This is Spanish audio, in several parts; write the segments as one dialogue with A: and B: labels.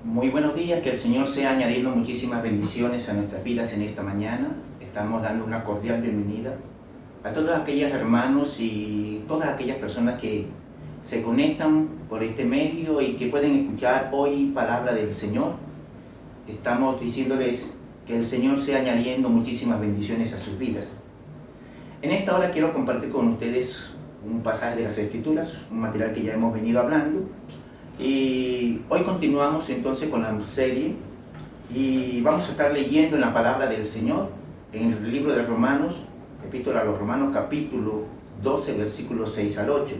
A: Muy buenos días, que el Señor sea añadiendo muchísimas bendiciones a nuestras vidas en esta mañana. Estamos dando una cordial bienvenida a todos aquellos hermanos y todas aquellas personas que se conectan por este medio y que pueden escuchar hoy palabra del Señor. Estamos diciéndoles que el Señor sea añadiendo muchísimas bendiciones a sus vidas. En esta hora quiero compartir con ustedes un pasaje de las Escrituras, un material que ya hemos venido hablando. Y hoy continuamos entonces con la serie y vamos a estar leyendo en la palabra del Señor en el libro de Romanos, epístola a los Romanos, capítulo 12, versículos 6 al 8.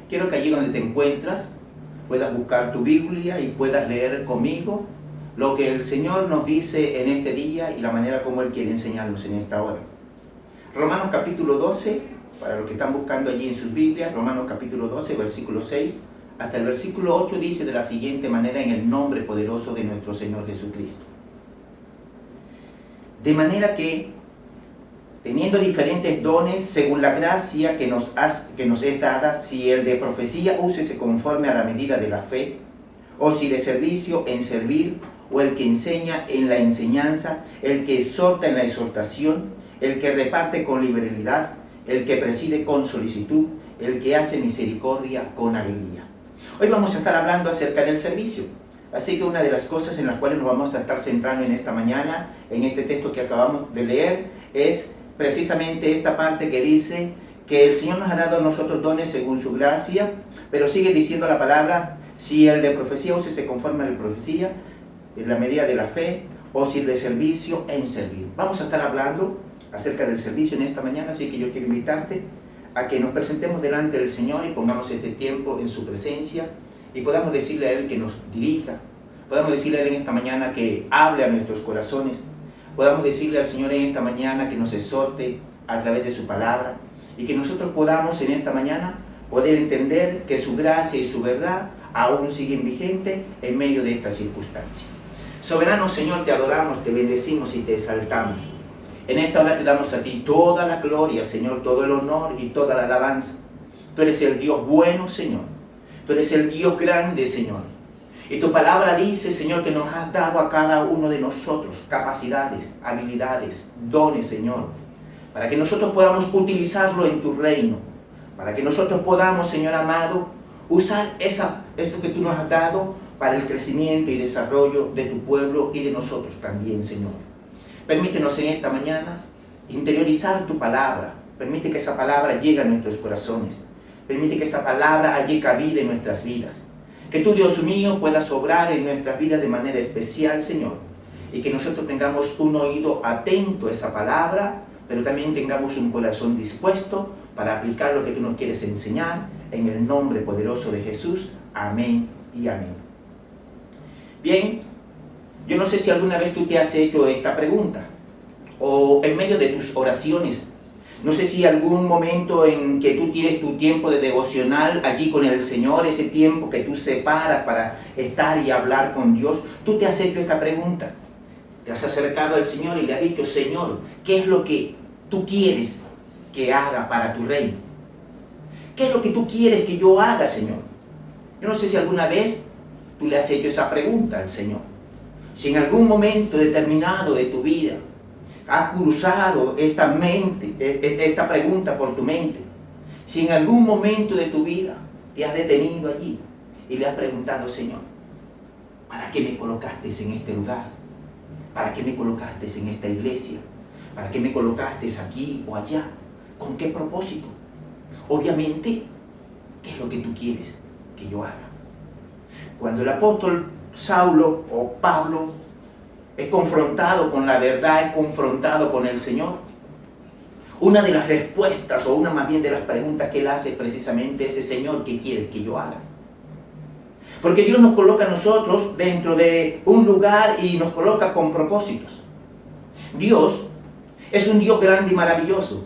A: Quiero que allí donde te encuentras puedas buscar tu Biblia y puedas leer conmigo lo que el Señor nos dice en este día y la manera como Él quiere enseñarnos en esta hora. Romanos capítulo 12, para los que están buscando allí en sus Biblias, Romanos capítulo 12, versículo 6 hasta el versículo 8 dice de la siguiente manera en el nombre poderoso de nuestro Señor Jesucristo. De manera que, teniendo diferentes dones según la gracia que nos es dada, si el de profecía úsese conforme a la medida de la fe, o si de servicio en servir, o el que enseña en la enseñanza, el que exhorta en la exhortación, el que reparte con liberalidad, el que preside con solicitud, el que hace misericordia con alegría. Hoy vamos a estar hablando acerca del servicio. Así que una de las cosas en las cuales nos vamos a estar centrando en esta mañana, en este texto que acabamos de leer, es precisamente esta parte que dice que el Señor nos ha dado a nosotros dones según su gracia, pero sigue diciendo la palabra, si el de profecía se conforma a la profecía, en la medida de la fe, o si el de servicio en servir. Vamos a estar hablando acerca del servicio en esta mañana, así que yo quiero invitarte a que nos presentemos delante del Señor y pongamos este tiempo en su presencia y podamos decirle a Él que nos dirija, podamos decirle a Él en esta mañana que hable a nuestros corazones, podamos decirle al Señor en esta mañana que nos exhorte a través de su palabra y que nosotros podamos en esta mañana poder entender que su gracia y su verdad aún siguen vigentes en medio de esta circunstancia. Soberano Señor, te adoramos, te bendecimos y te exaltamos. En esta hora te damos a ti toda la gloria, Señor, todo el honor y toda la alabanza. Tú eres el Dios bueno, Señor. Tú eres el Dios grande, Señor. Y tu palabra dice, Señor, que nos has dado a cada uno de nosotros capacidades, habilidades, dones, Señor, para que nosotros podamos utilizarlo en tu reino, para que nosotros podamos, Señor amado, usar eso que tú nos has dado para el crecimiento y desarrollo de tu pueblo y de nosotros también, Señor. Permítenos en esta mañana interiorizar tu palabra. Permite que esa palabra llegue a nuestros corazones. Permite que esa palabra halle cabida en nuestras vidas. Que tú, Dios mío, puedas obrar en nuestras vidas de manera especial, Señor. Y que nosotros tengamos un oído atento a esa palabra, pero también tengamos un corazón dispuesto para aplicar lo que tú nos quieres enseñar. En el nombre poderoso de Jesús. Amén y amén. Bien. Yo no sé si alguna vez tú te has hecho esta pregunta, o en medio de tus oraciones, no sé si algún momento en que tú tienes tu tiempo de devocional allí con el Señor, ese tiempo que tú separas para estar y hablar con Dios, tú te has hecho esta pregunta, te has acercado al Señor y le has dicho, Señor, ¿qué es lo que tú quieres que haga para tu reino? ¿Qué es lo que tú quieres que yo haga, Señor? Yo no sé si alguna vez tú le has hecho esa pregunta al Señor. Si en algún momento determinado de tu vida ha cruzado esta pregunta por tu mente, si en algún momento de tu vida te has detenido allí y le has preguntado, Señor, ¿para qué me colocaste en este lugar? ¿Para qué me colocaste en esta iglesia? ¿Para qué me colocaste aquí o allá? ¿Con qué propósito? Obviamente, ¿qué es lo que tú quieres que yo haga? Cuando el apóstol Saulo o Pablo es confrontado con la verdad, es confrontado con el Señor, una de las respuestas o una más bien de las preguntas que él hace precisamente es, Señor, ¿qué quieres que yo haga? Porque Dios nos coloca a nosotros dentro de un lugar y nos coloca con propósitos. Dios es un Dios grande y maravilloso,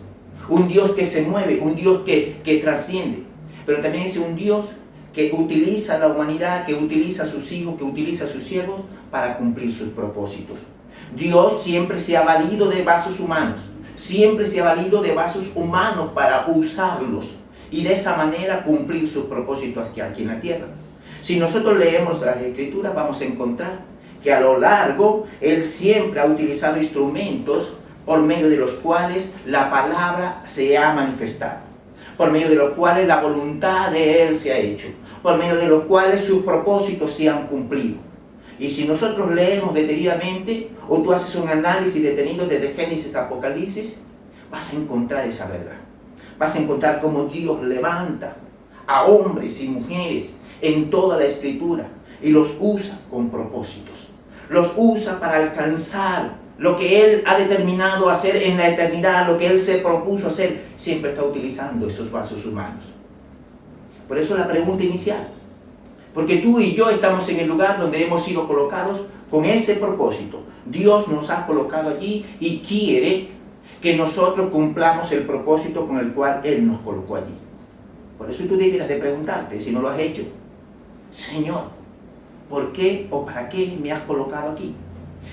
A: un Dios que se mueve, un Dios que trasciende, pero también es un Dios que utiliza a la humanidad, que utiliza a sus hijos, que utiliza a sus siervos para cumplir sus propósitos. Dios siempre se ha valido de vasos humanos, siempre se ha valido de vasos humanos para usarlos y de esa manera cumplir sus propósitos aquí en la tierra. Si nosotros leemos las Escrituras, vamos a encontrar que a lo largo Él siempre ha utilizado instrumentos por medio de los cuales la palabra se ha manifestado, por medio de los cuales la voluntad de Él se ha hecho, por medio de los cuales sus propósitos se han cumplido. Y si nosotros leemos detenidamente, o tú haces un análisis detenido desde Génesis a Apocalipsis, vas a encontrar esa verdad. Vas a encontrar cómo Dios levanta a hombres y mujeres en toda la Escritura y los usa con propósitos. Los usa para alcanzar lo que Él ha determinado hacer en la eternidad, lo que Él se propuso hacer. Siempre está utilizando esos vasos humanos. Por eso la pregunta inicial. Porque tú y yo estamos en el lugar donde hemos sido colocados con ese propósito. Dios nos ha colocado allí y quiere que nosotros cumplamos el propósito con el cual Él nos colocó allí. Por eso tú debieras de preguntarte, si no lo has hecho: Señor, ¿por qué o para qué me has colocado aquí?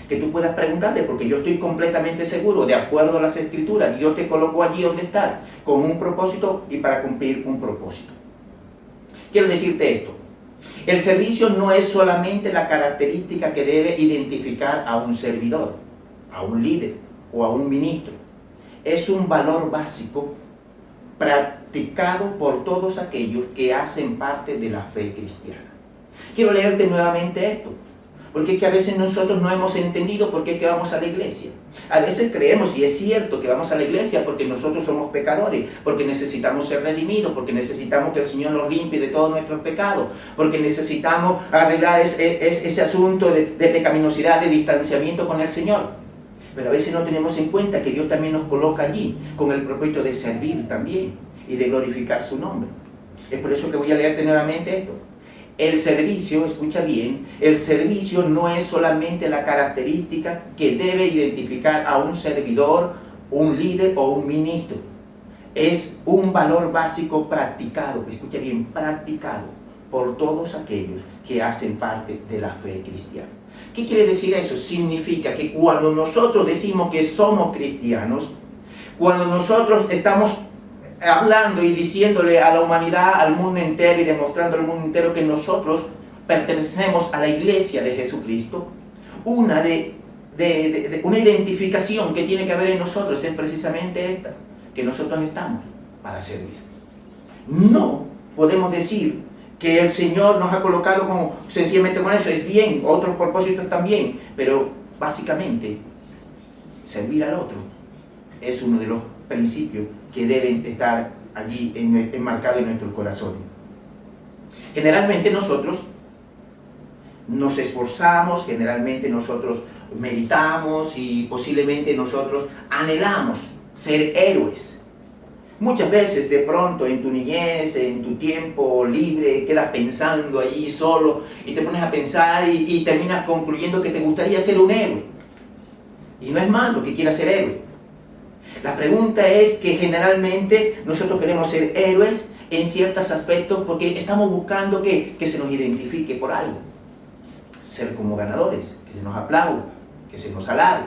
A: Que tú puedas preguntarle, porque yo estoy completamente seguro, de acuerdo a las Escrituras, Dios te colocó allí donde estás, con un propósito y para cumplir un propósito. Quiero decirte esto: el servicio no es solamente la característica que debe identificar a un servidor, a un líder o a un ministro. Es un valor básico practicado por todos aquellos que hacen parte de la fe cristiana. Quiero leerte nuevamente esto, porque es que a veces nosotros no hemos entendido por qué es que vamos a la iglesia. A veces creemos, y es cierto, que vamos a la iglesia porque nosotros somos pecadores, porque necesitamos ser redimidos, porque necesitamos que el Señor nos limpie de todos nuestros pecados, porque necesitamos arreglar ese asunto de pecaminosidad, de distanciamiento con el Señor. Pero a veces no tenemos en cuenta que Dios también nos coloca allí con el propósito de servir también y de glorificar su nombre. Es por eso que voy a leerte nuevamente esto. El servicio, escucha bien, el servicio no es solamente la característica que debe identificar a un servidor, un líder o un ministro. Es un valor básico practicado, escucha bien, practicado por todos aquellos que hacen parte de la fe cristiana. ¿Qué quiere decir eso? Significa que cuando nosotros decimos que somos cristianos, cuando nosotros estamos hablando y diciéndole a la humanidad, al mundo entero y demostrando al mundo entero que nosotros pertenecemos a la iglesia de Jesucristo, una identificación que tiene que haber en nosotros es precisamente esta, que nosotros estamos para servir. No podemos decir que el Señor nos ha colocado como sencillamente con eso, es bien, otros propósitos también, pero básicamente servir al otro es uno de los principios que deben estar allí enmarcados en nuestros corazones. Generalmente nosotros nos esforzamos, generalmente nosotros meditamos y posiblemente nosotros anhelamos ser héroes. Muchas veces de pronto en tu niñez, en tu tiempo libre, quedas pensando allí solo y te pones a pensar y terminas concluyendo que te gustaría ser un héroe. Y no es malo que quieras ser héroe. La pregunta es que generalmente nosotros queremos ser héroes en ciertos aspectos porque estamos buscando que se nos identifique por algo. Ser como ganadores, que se nos aplaude, que se nos alabe,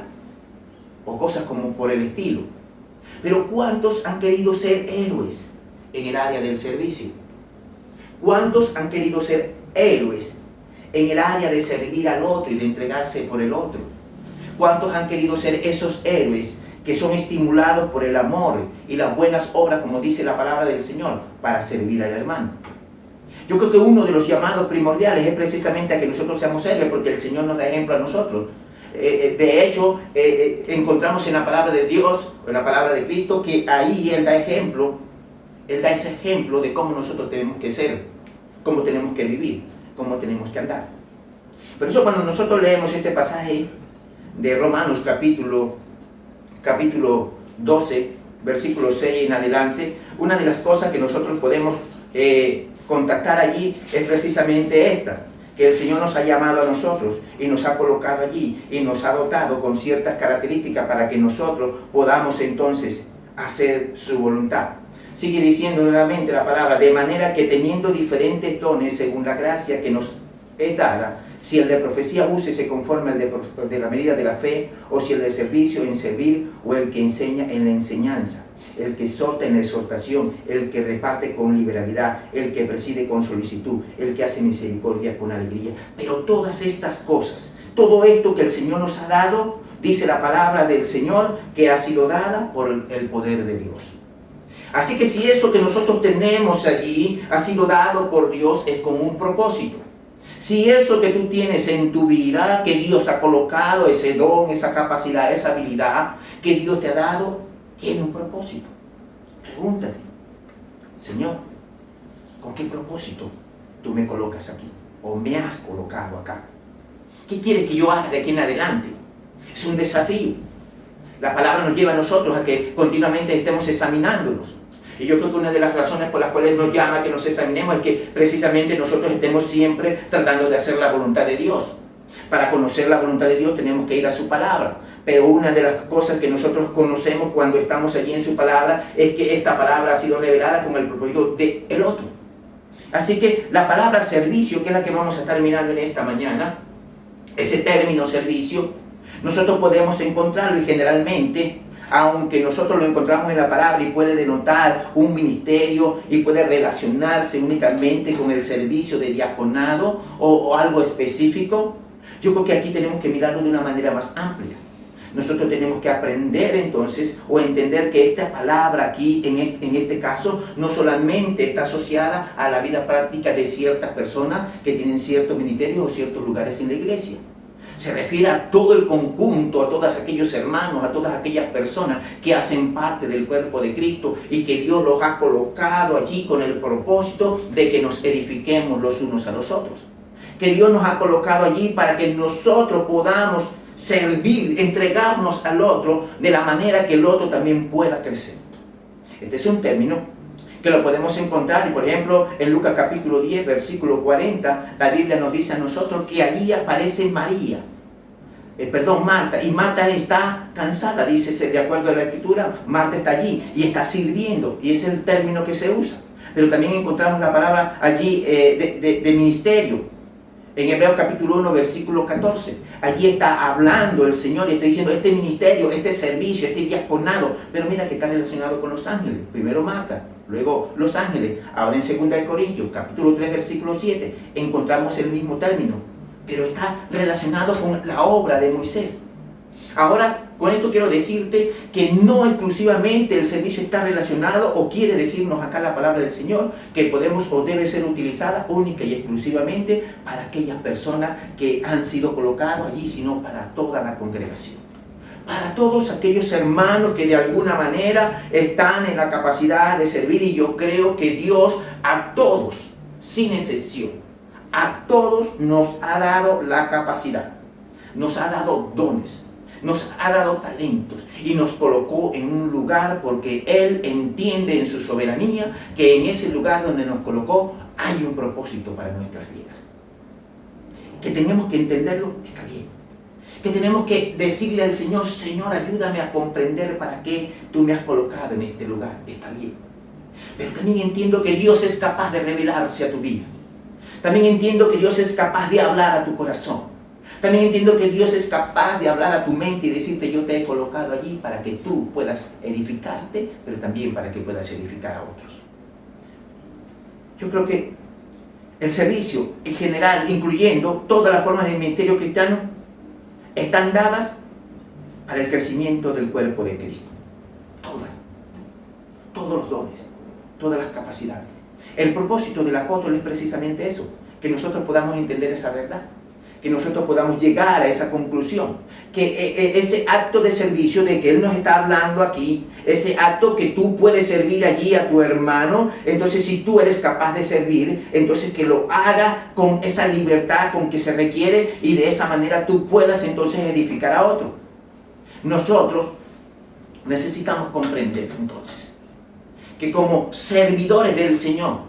A: o cosas como por el estilo. Pero ¿cuántos han querido ser héroes en el área del servicio? ¿Cuántos han querido ser héroes en el área de servir al otro y de entregarse por el otro? ¿Cuántos han querido ser esos héroes que son estimulados por el amor y las buenas obras, como dice la palabra del Señor, para servir al hermano? Yo creo que uno de los llamados primordiales es precisamente a que nosotros seamos héroes, porque el Señor nos da ejemplo a nosotros. De hecho, encontramos en la palabra de Dios, en la palabra de Cristo, que ahí Él da ejemplo, Él da ese ejemplo de cómo nosotros tenemos que ser, cómo tenemos que vivir, cómo tenemos que andar. Por eso cuando nosotros leemos este pasaje de Romanos capítulo 12, versículo 6 en adelante, una de las cosas que nosotros podemos contactar allí es precisamente esta, que el Señor nos ha llamado a nosotros y nos ha colocado allí y nos ha dotado con ciertas características para que nosotros podamos entonces hacer su voluntad. Sigue diciendo nuevamente la palabra, de manera que teniendo diferentes dones según la gracia que nos es dada, si el de profecía úsese conforme al de la medida de la fe, o si el de servicio en servir, o el que enseña en la enseñanza. el que exhorta en la exhortación, el que reparte con liberalidad, el que preside con solicitud, el que hace misericordia con alegría. Pero todas estas cosas, todo esto que el Señor nos ha dado, dice la palabra del Señor, que ha sido dada por el poder de Dios. Así que si eso que nosotros tenemos allí ha sido dado por Dios, es con un propósito. Si eso que tú tienes en tu vida, que Dios ha colocado, ese don, esa capacidad, esa habilidad que Dios te ha dado, tiene un propósito. Pregúntate, Señor, ¿con qué propósito tú me colocas aquí? ¿O me has colocado acá? ¿Qué quieres que yo haga de aquí en adelante? Es un desafío. La palabra nos lleva a nosotros a que continuamente estemos examinándonos. Y yo creo que una de las razones por las cuales nos llama a que nos examinemos es que precisamente nosotros estemos siempre tratando de hacer la voluntad de Dios. Para conocer la voluntad de Dios tenemos que ir a su palabra. Pero una de las cosas que nosotros conocemos cuando estamos allí en su palabra es que esta palabra ha sido revelada con el propósito del otro. Así que la palabra servicio, que es la que vamos a estar mirando en esta mañana, ese término servicio, nosotros podemos encontrarlo y generalmente, aunque nosotros lo encontramos en la palabra y puede denotar un ministerio y puede relacionarse únicamente con el servicio de diaconado o algo específico, yo creo que aquí tenemos que mirarlo de una manera más amplia. Nosotros tenemos que aprender entonces o entender que esta palabra aquí, en este caso, no solamente está asociada a la vida práctica de ciertas personas que tienen ciertos ministerios o ciertos lugares en la iglesia. Se refiere a todo el conjunto, a todos aquellos hermanos, a todas aquellas personas que hacen parte del cuerpo de Cristo y que Dios los ha colocado allí con el propósito de que nos edifiquemos los unos a los otros. Que Dios nos ha colocado allí para que nosotros podamos servir, entregarnos al otro de la manera que el otro también pueda crecer. Este es un término que lo podemos encontrar, y por ejemplo, en Lucas capítulo 10, versículo 40, la Biblia nos dice a nosotros que allí aparece Marta, y Marta está cansada, dice, de acuerdo a la escritura, Marta está allí y está sirviendo, y es el término que se usa. Pero también encontramos la palabra allí de ministerio. En Hebreos capítulo 1, versículo 14, allí está hablando el Señor y está diciendo este ministerio, este servicio, este diaconado, pero mira que está relacionado con los ángeles. Primero Marta, luego los ángeles. Ahora en 2 Corintios, capítulo 3, versículo 7, encontramos el mismo término, pero está relacionado con la obra de Moisés. Ahora, con esto quiero decirte que no exclusivamente el servicio está relacionado, o quiere decirnos acá la palabra del Señor, que podemos o debe ser utilizada única y exclusivamente para aquellas personas que han sido colocados allí, sino para toda la congregación. Para todos aquellos hermanos que de alguna manera están en la capacidad de servir, y yo creo que Dios a todos, sin excepción, a todos nos ha dado la capacidad, nos ha dado dones, nos ha dado talentos y nos colocó en un lugar porque Él entiende en su soberanía que en ese lugar donde nos colocó hay un propósito para nuestras vidas. Que tenemos que entenderlo, está bien. Que tenemos que decirle al Señor, Señor, ayúdame a comprender para qué tú me has colocado en este lugar, está bien. Pero también entiendo que Dios es capaz de revelarse a tu vida. También entiendo que Dios es capaz de hablar a tu corazón. También entiendo que Dios es capaz de hablar a tu mente y decirte, yo te he colocado allí para que tú puedas edificarte, pero también para que puedas edificar a otros. Yo creo que el servicio en general, incluyendo todas las formas de ministerio cristiano, están dadas para el crecimiento del cuerpo de Cristo. Todos los dones, todas las capacidades. El propósito del apóstol es precisamente eso, que nosotros podamos entender esa verdad, que nosotros podamos llegar a esa conclusión, que ese acto de servicio de que Él nos está hablando aquí, ese acto que tú puedes servir allí a tu hermano, entonces si tú eres capaz de servir, entonces que lo haga con esa libertad con que se requiere y de esa manera tú puedas entonces edificar a otro. Nosotros necesitamos comprender entonces que como servidores del Señor,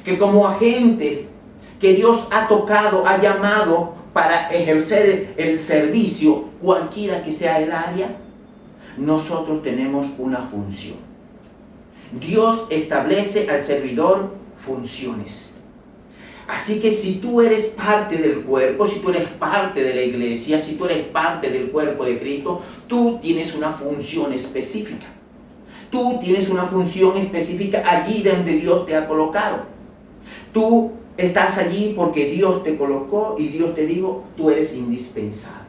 A: que como agentes que Dios ha tocado, ha llamado para ejercer el servicio, cualquiera que sea el área, nosotros tenemos una función. Dios establece al servidor funciones. Así que si tú eres parte del cuerpo, si tú eres parte de la iglesia, si tú eres parte del cuerpo de Cristo, tú tienes una función específica. Tú tienes una función específica allí donde Dios te ha colocado. Tú estás allí porque Dios te colocó y Dios te dijo, tú eres indispensable.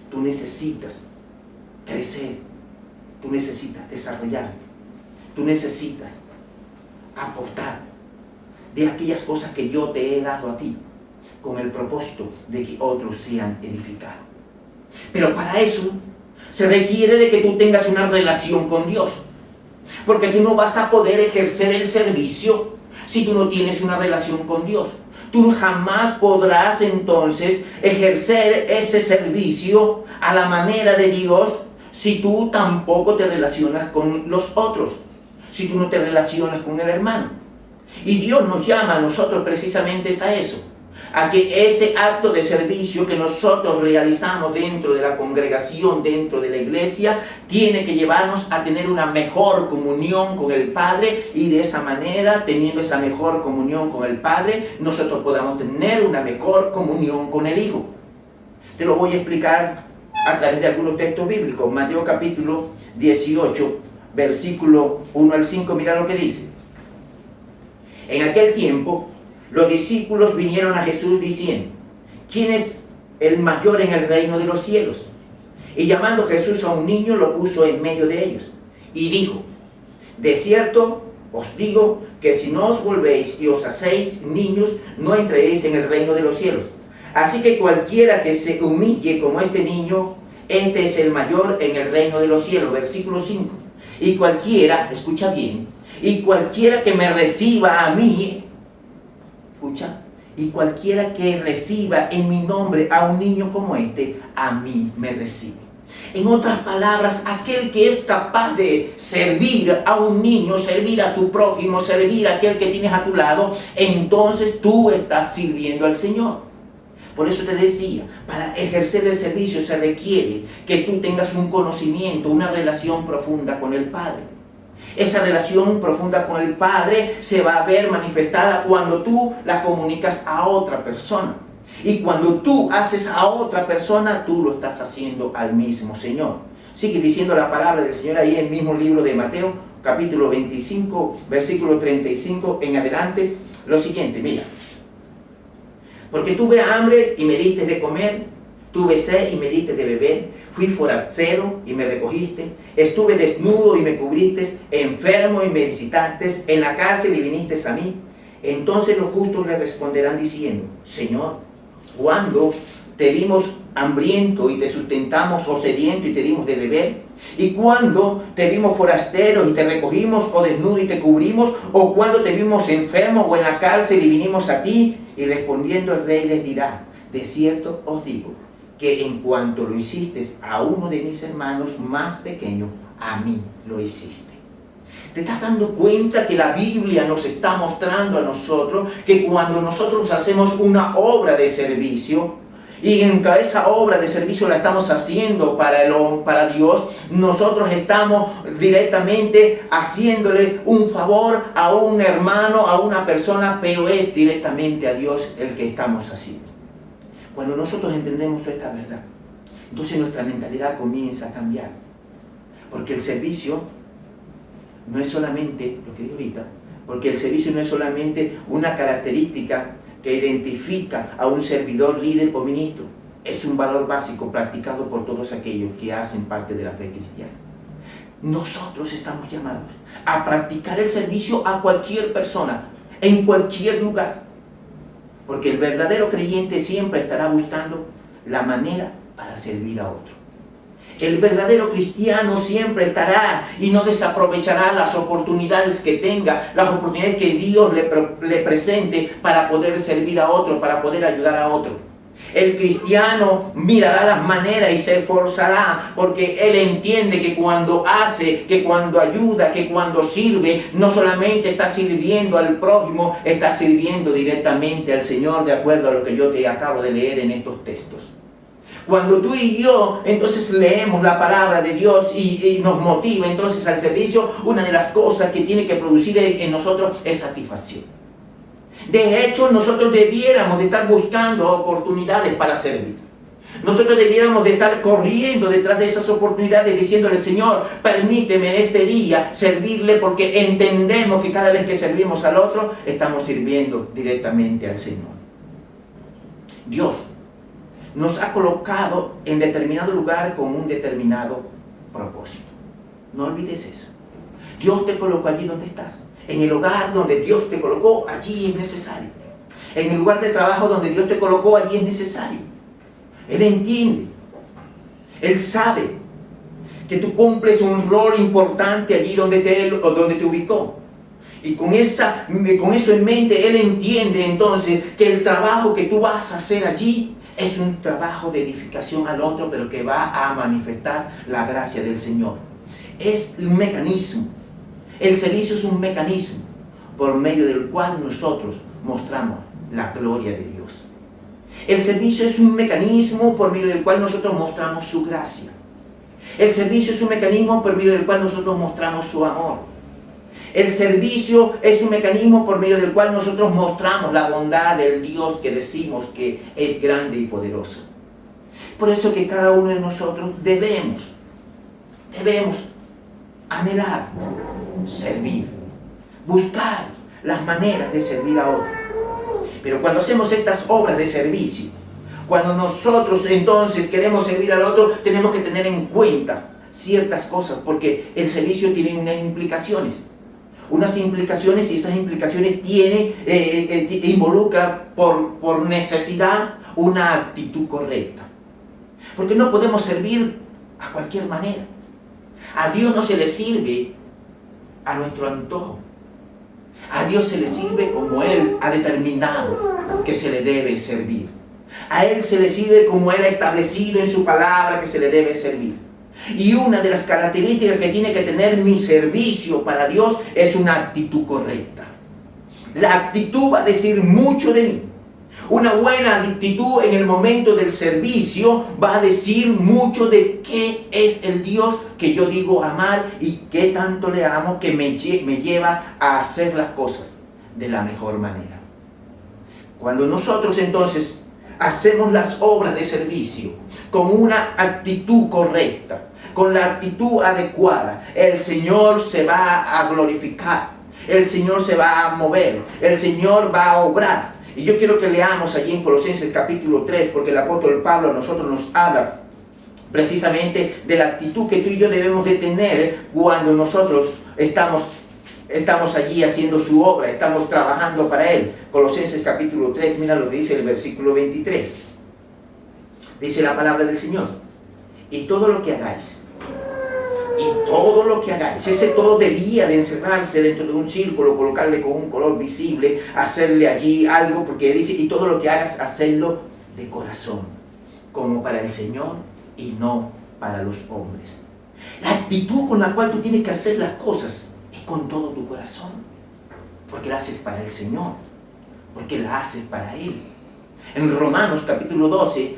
A: Tú necesitas crecer, tú necesitas desarrollarte, tú necesitas aportar de aquellas cosas que yo te he dado a ti, con el propósito de que otros sean edificados. Pero para eso se requiere de que tú tengas una relación con Dios, porque tú no vas a poder ejercer el servicio si tú no tienes una relación con Dios. Tú jamás podrás entonces ejercer ese servicio a la manera de Dios si tú tampoco te relacionas con los otros, si tú no te relacionas con el hermano. Y Dios nos llama a nosotros precisamente a eso, a que ese acto de servicio que nosotros realizamos dentro de la congregación, dentro de la iglesia, tiene que llevarnos a tener una mejor comunión con el Padre, y de esa manera, teniendo esa mejor comunión con el Padre, nosotros podamos tener una mejor comunión con el Hijo. Te lo voy a explicar a través de algunos textos bíblicos. Mateo capítulo 18, versículo 1 al 5, mira lo que dice. En aquel tiempo, los discípulos vinieron a Jesús diciendo, ¿quién es el mayor en el reino de los cielos? Y llamando Jesús a un niño, lo puso en medio de ellos, y dijo, de cierto os digo que si no os volvéis y os hacéis niños, no entraréis en el reino de los cielos. Así que cualquiera que se humille como este niño, este es el mayor en el reino de los cielos. Versículo 5. Y cualquiera, escucha bien, y cualquiera que me reciba a mí, escucha, y cualquiera que reciba en mi nombre a un niño como este, a mí me recibe. En otras palabras, aquel que es capaz de servir a un niño, servir a tu prójimo, servir a aquel que tienes a tu lado, entonces tú estás sirviendo al Señor. Por eso te decía, para ejercer el servicio se requiere que tú tengas un conocimiento, una relación profunda con el Padre. Esa relación profunda con el Padre se va a ver manifestada cuando tú la comunicas a otra persona. Y cuando tú haces a otra persona, tú lo estás haciendo al mismo Señor. Sigue diciendo la palabra del Señor ahí en el mismo libro de Mateo, capítulo 25, versículo 35 en adelante. Lo siguiente, mira. Porque tuve hambre y me diste de comer, tuve sed y me diste de beber, fui forastero y me recogiste, estuve desnudo y me cubriste, enfermo y me visitaste, en la cárcel y viniste a mí. Entonces los justos le responderán diciendo, Señor, ¿cuándo te vimos hambriento y te sustentamos, o sediento y te dimos de beber? ¿Y cuándo te vimos forastero y te recogimos, o desnudo y te cubrimos? ¿O cuándo te vimos enfermo o en la cárcel y vinimos a ti? Y respondiendo el rey les dirá, de cierto os digo, que en cuanto lo hiciste a uno de mis hermanos más pequeños, a mí lo hiciste. ¿Te estás dando cuenta que la Biblia nos está mostrando a nosotros que cuando nosotros hacemos una obra de servicio, y en esa obra de servicio la estamos haciendo para Dios, nosotros estamos directamente haciéndole un favor a un hermano, a una persona, pero es directamente a Dios el que estamos haciendo? Cuando nosotros entendemos esta verdad, entonces nuestra mentalidad comienza a cambiar. Porque el servicio no es solamente, lo que digo ahorita, porque el servicio no es solamente una característica que identifica a un servidor, líder o ministro. Es un valor básico practicado por todos aquellos que hacen parte de la fe cristiana. Nosotros estamos llamados a practicar el servicio a cualquier persona, en cualquier lugar. Porque el verdadero creyente siempre estará buscando la manera para servir a otro. El verdadero cristiano siempre estará y no desaprovechará las oportunidades que tenga, las oportunidades que Dios le presente para poder servir a otro, para poder ayudar a otro. El cristiano mirará las maneras y se esforzará, porque él entiende que cuando hace, que cuando ayuda, que cuando sirve, no solamente está sirviendo al prójimo, está sirviendo directamente al Señor, de acuerdo a lo que yo te acabo de leer en estos textos. Cuando tú y yo entonces leemos la palabra de Dios y nos motiva entonces al servicio, una de las cosas que tiene que producir en nosotros es satisfacción. De hecho, nosotros debiéramos de estar buscando oportunidades para servir. Nosotros debiéramos de estar corriendo detrás de esas oportunidades diciéndole, Señor, permíteme en este día servirle, porque entendemos que cada vez que servimos al otro, estamos sirviendo directamente al Señor. Dios nos ha colocado en determinado lugar con un determinado propósito. No olvides eso. Dios te colocó allí donde estás. En el hogar donde Dios te colocó, allí es necesario. En el lugar de trabajo donde Dios te colocó, allí es necesario. Él entiende. Él sabe que tú cumples un rol importante allí donde te ubicó. Y con eso en mente, Él entiende entonces que el trabajo que tú vas a hacer allí es un trabajo de edificación al otro, pero que va a manifestar la gracia del Señor. Es un mecanismo. El servicio es un mecanismo por medio del cual nosotros mostramos la gloria de Dios. El servicio es un mecanismo por medio del cual nosotros mostramos su gracia. El servicio es un mecanismo por medio del cual nosotros mostramos su amor. El servicio es un mecanismo por medio del cual nosotros mostramos la bondad del Dios que decimos que es grande y poderoso. Por eso que cada uno de nosotros debemos anhelar, servir, buscar las maneras de servir a otros. Pero cuando hacemos estas obras de servicio, cuando nosotros entonces queremos servir al otro, tenemos que tener en cuenta ciertas cosas, porque el servicio tiene unas implicaciones, y esas implicaciones involucran por necesidad una actitud correcta. Porque no podemos servir a cualquier manera. A Dios no se le sirve a nuestro antojo. A Dios se le sirve como Él ha determinado que se le debe servir. A Él se le sirve como Él ha establecido en su palabra que se le debe servir. Y una de las características que tiene que tener mi servicio para Dios es una actitud correcta. La actitud va a decir mucho de mí. Una buena actitud en el momento del servicio va a decir mucho de qué es el Dios que yo digo amar y qué tanto le amo, que me lleva a hacer las cosas de la mejor manera. Cuando nosotros entonces hacemos las obras de servicio con una actitud correcta, con la actitud adecuada, el Señor se va a glorificar, el Señor se va a mover, el Señor va a obrar. Y yo quiero que leamos allí en Colosenses capítulo 3, porque el apóstol Pablo a nosotros nos habla precisamente de la actitud que tú y yo debemos de tener cuando nosotros estamos allí haciendo su obra, estamos trabajando para Él. Colosenses capítulo 3, mira lo que dice el versículo 23. Dice la palabra del Señor: y todo lo que hagáis, ese todo debía de encerrarse dentro de un círculo, colocarle con un color visible, hacerle allí algo, porque dice, y todo lo que hagas, hacerlo de corazón, como para el Señor y no para los hombres. La actitud con la cual tú tienes que hacer las cosas es con todo tu corazón, porque la haces para el Señor, porque la haces para Él. En Romanos capítulo 12,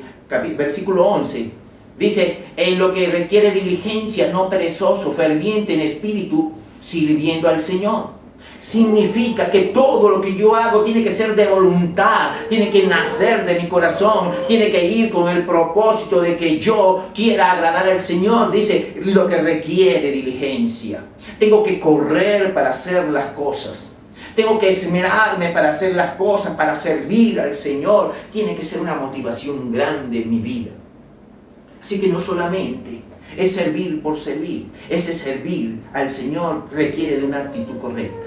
A: versículo 11, dice, en lo que requiere diligencia, no perezoso, ferviente en espíritu, sirviendo al Señor. Significa que todo lo que yo hago tiene que ser de voluntad, tiene que nacer de mi corazón, tiene que ir con el propósito de que yo quiera agradar al Señor. Dice, lo que requiere diligencia. Tengo que correr para hacer las cosas. Tengo que esmerarme para hacer las cosas, para servir al Señor. Tiene que ser una motivación grande en mi vida. Así que no solamente es servir por servir, ese servir al Señor requiere de una actitud correcta.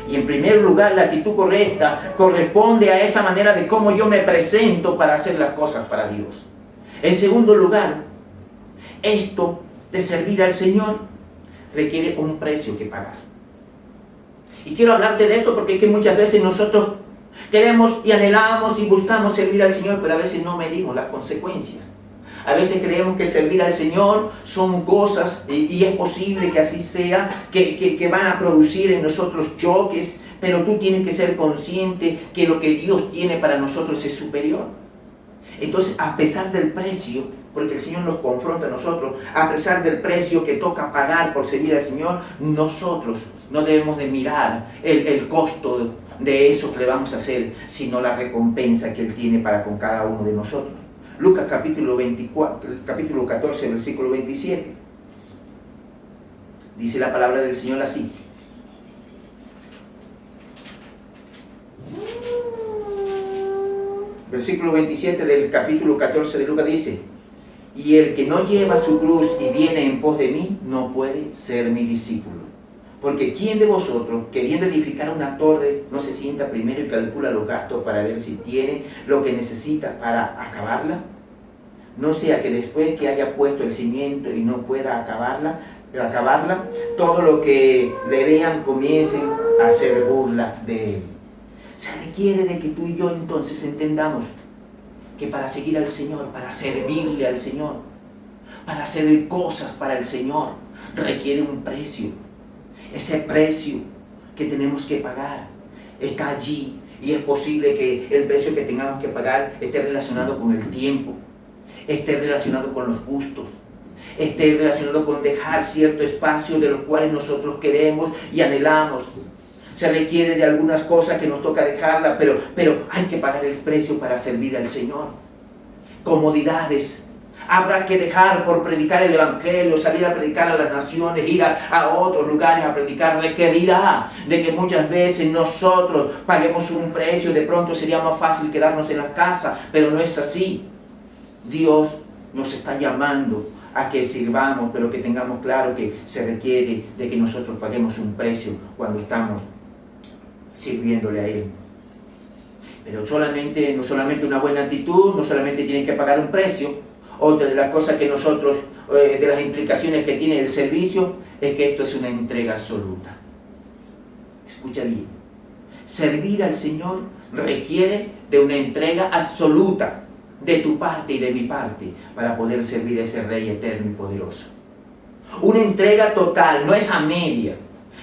A: Y en primer lugar, la actitud correcta corresponde a esa manera de cómo yo me presento para hacer las cosas para Dios. En segundo lugar, esto de servir al Señor requiere un precio que pagar. Y quiero hablarte de esto porque es que muchas veces nosotros queremos y anhelamos y buscamos servir al Señor, pero a veces no medimos las consecuencias. A veces creemos que servir al Señor son cosas, y es posible que así sea, que van a producir en nosotros choques, pero tú tienes que ser consciente que lo que Dios tiene para nosotros es superior. Entonces, a pesar del precio, porque el Señor nos confronta a nosotros, a pesar del precio que toca pagar por servir al Señor, nosotros no debemos de mirar el costo de eso que le vamos a hacer, sino la recompensa que Él tiene para con cada uno de nosotros. Lucas capítulo 24, capítulo 14, versículo 27. Dice la palabra del Señor así. Versículo 27 del capítulo 14 de Lucas dice: y el que no lleva su cruz y viene en pos de mí, no puede ser mi discípulo. Porque ¿quién de vosotros, queriendo edificar una torre, no se sienta primero y calcula los gastos para ver si tiene lo que necesita para acabarla? No sea que después que haya puesto el cimiento y no pueda acabarla, todo lo que le vean comiencen a hacer burla de él. Se requiere de que tú y yo entonces entendamos que para seguir al Señor, para servirle al Señor, para hacer cosas para el Señor, requiere un precio. Ese precio que tenemos que pagar está allí, y es posible que el precio que tengamos que pagar esté relacionado con el tiempo, esté relacionado con los gustos, esté relacionado con dejar cierto espacio de los cuales nosotros queremos y anhelamos. Se requiere de algunas cosas que nos toca dejarla, pero hay que pagar el precio para servir al Señor. Comodidades habrá que dejar por predicar el Evangelio, salir a predicar a las naciones, ir a otros lugares a predicar. Requerirá de que muchas veces nosotros paguemos un precio. De pronto sería más fácil quedarnos en la casa, pero no es así. Dios nos está llamando a que sirvamos, pero que tengamos claro que se requiere de que nosotros paguemos un precio cuando estamos sirviéndole a Él. Pero no solamente una buena actitud, no solamente tienen que pagar un precio. Otra de las cosas que nosotros, de las implicaciones que tiene el servicio, es que esto es una entrega absoluta. Escucha bien. Servir al Señor requiere de una entrega absoluta de tu parte y de mi parte para poder servir a ese Rey eterno y poderoso. Una entrega total, no es a media.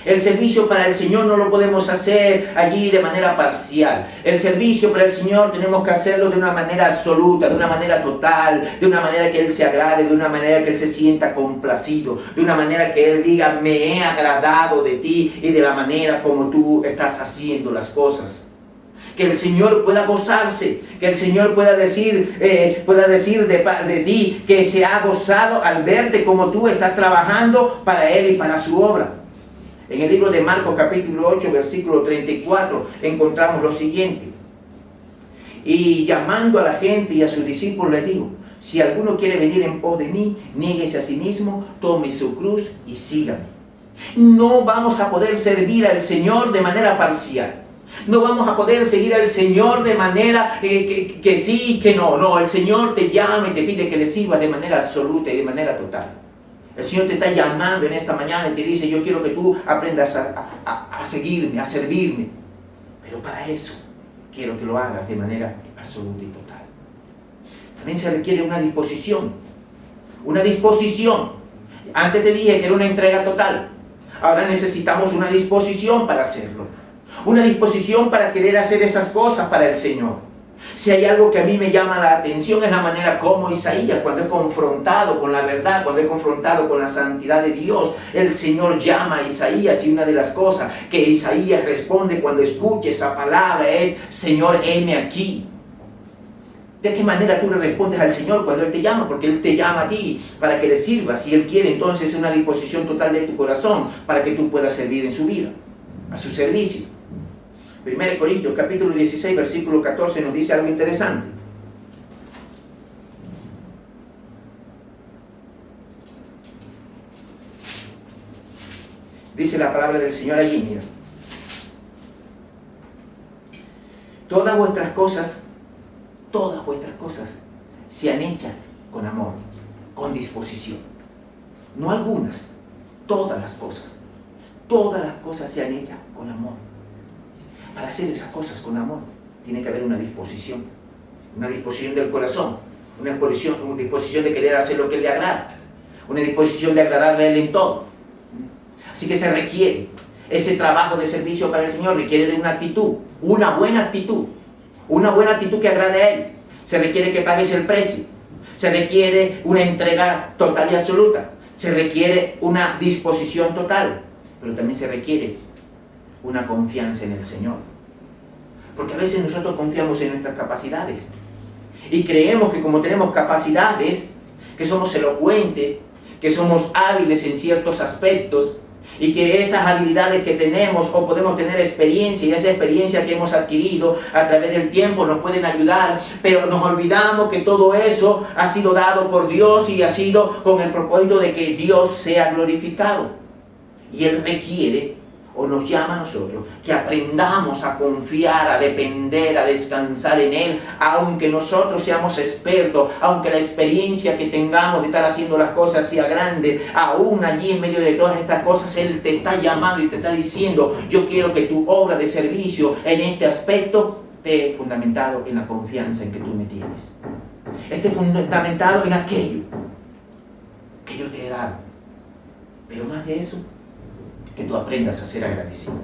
A: El servicio para el Señor no lo podemos hacer allí de manera parcial. El servicio para el Señor tenemos que hacerlo de una manera absoluta, de una manera total, de una manera que Él se agrade, de una manera que Él se sienta complacido, de una manera que Él diga: me he agradado de ti y de la manera como tú estás haciendo las cosas. Que el Señor pueda gozarse, que el Señor pueda decir de ti que se ha gozado al verte como tú estás trabajando para Él y para su obra. En el libro de Marcos capítulo 8, versículo 34, encontramos lo siguiente. Y llamando a la gente y a sus discípulos les dijo: si alguno quiere venir en pos de mí, niéguese a sí mismo, tome su cruz y sígame. No vamos a poder servir al Señor de manera parcial. No vamos a poder seguir al Señor de manera que sí, que no. No, el Señor te llama y te pide que le sirvas de manera absoluta y de manera total. El Señor te está llamando en esta mañana y te dice: yo quiero que tú aprendas a seguirme, a servirme. Pero para eso quiero que lo hagas de manera absoluta y total. También se requiere una disposición. Una disposición. Antes te dije que era una entrega total. Ahora necesitamos una disposición para hacerlo. Una disposición para querer hacer esas cosas para el Señor. Si hay algo que a mí me llama la atención es la manera como Isaías, cuando es confrontado con la verdad, cuando es confrontado con la santidad de Dios, el Señor llama a Isaías, y una de las cosas que Isaías responde cuando escucha esa palabra es: Señor, heme aquí. ¿De qué manera tú le respondes al Señor cuando Él te llama? Porque Él te llama a ti para que le sirvas, y Él quiere entonces una disposición total de tu corazón para que tú puedas servir en su vida, a su servicio. 1 Corintios capítulo 16, versículo 14 nos dice algo interesante. Dice la palabra del Señor allí, mira: todas vuestras cosas sean hechas con amor, con disposición. No algunas, todas las cosas sean hechas con amor. Para hacer esas cosas con amor, tiene que haber una disposición del corazón, una disposición de querer hacer lo que le agrada, una disposición de agradarle a Él en todo. Así que se requiere, ese trabajo de servicio para el Señor requiere de una actitud, una buena actitud que agrade a Él. Se requiere que pagues el precio, se requiere una entrega total y absoluta, se requiere una disposición total, pero también se requiere una confianza en el Señor. Porque a veces nosotros confiamos en nuestras capacidades Y creemos que como tenemos capacidades, que somos elocuentes, que somos hábiles en ciertos aspectos, y que esas habilidades que tenemos o podemos tener experiencia, y esa experiencia que hemos adquirido a través del tiempo nos pueden ayudar, pero nos olvidamos que todo eso ha sido dado por Dios y ha sido con el propósito de que Dios sea glorificado. Y Él requiere, o nos llama a nosotros, que aprendamos a confiar, a depender, a descansar en Él, aunque nosotros seamos expertos, aunque la experiencia que tengamos de estar haciendo las cosas sea grande, aún allí en medio de todas estas cosas, Él te está llamando y te está diciendo: yo quiero que tu obra de servicio en este aspecto esté fundamentado en la confianza en que tú me tienes. Esté fundamentado en aquello que yo te he dado. Pero más de eso, que tú aprendas a ser agradecido.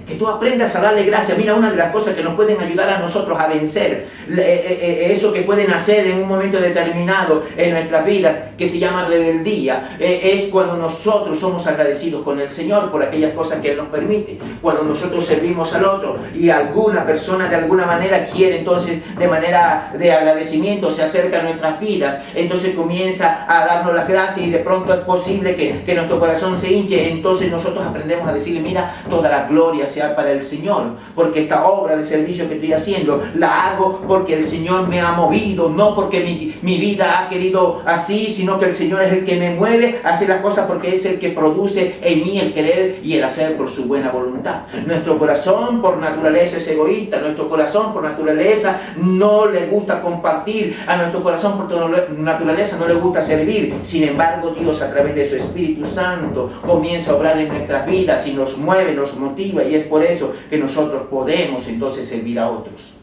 A: Que tú aprendas a darle gracias. Mira, una de las cosas que nos pueden ayudar a nosotros a vencer eso que pueden hacer en un momento determinado en nuestras vidas, que se llama rebeldía, es cuando nosotros somos agradecidos con el Señor por aquellas cosas que Él nos permite. Cuando nosotros servimos al otro y alguna persona de alguna manera quiere, entonces de manera de agradecimiento se acerca a nuestras vidas, entonces comienza a darnos las gracias y de pronto es posible que nuestro corazón se hinche. Entonces nosotros aprendemos a decirle: mira, toda la gloria sea para el Señor, porque esta obra de servicio que estoy haciendo la hago porque el Señor me ha movido, no porque mi vida ha querido así, sino que el Señor es el que me mueve a hacer las cosas, porque es el que produce en mí el querer y el hacer por su buena voluntad. Nuestro corazón por naturaleza es egoísta, nuestro corazón por naturaleza no le gusta compartir, a nuestro corazón por naturaleza no le gusta servir. Sin embargo, Dios a través de su Espíritu Santo comienza a obrar en nuestras vidas y nos mueve, nos motiva, y es por eso que nosotros podemos entonces servir a otros.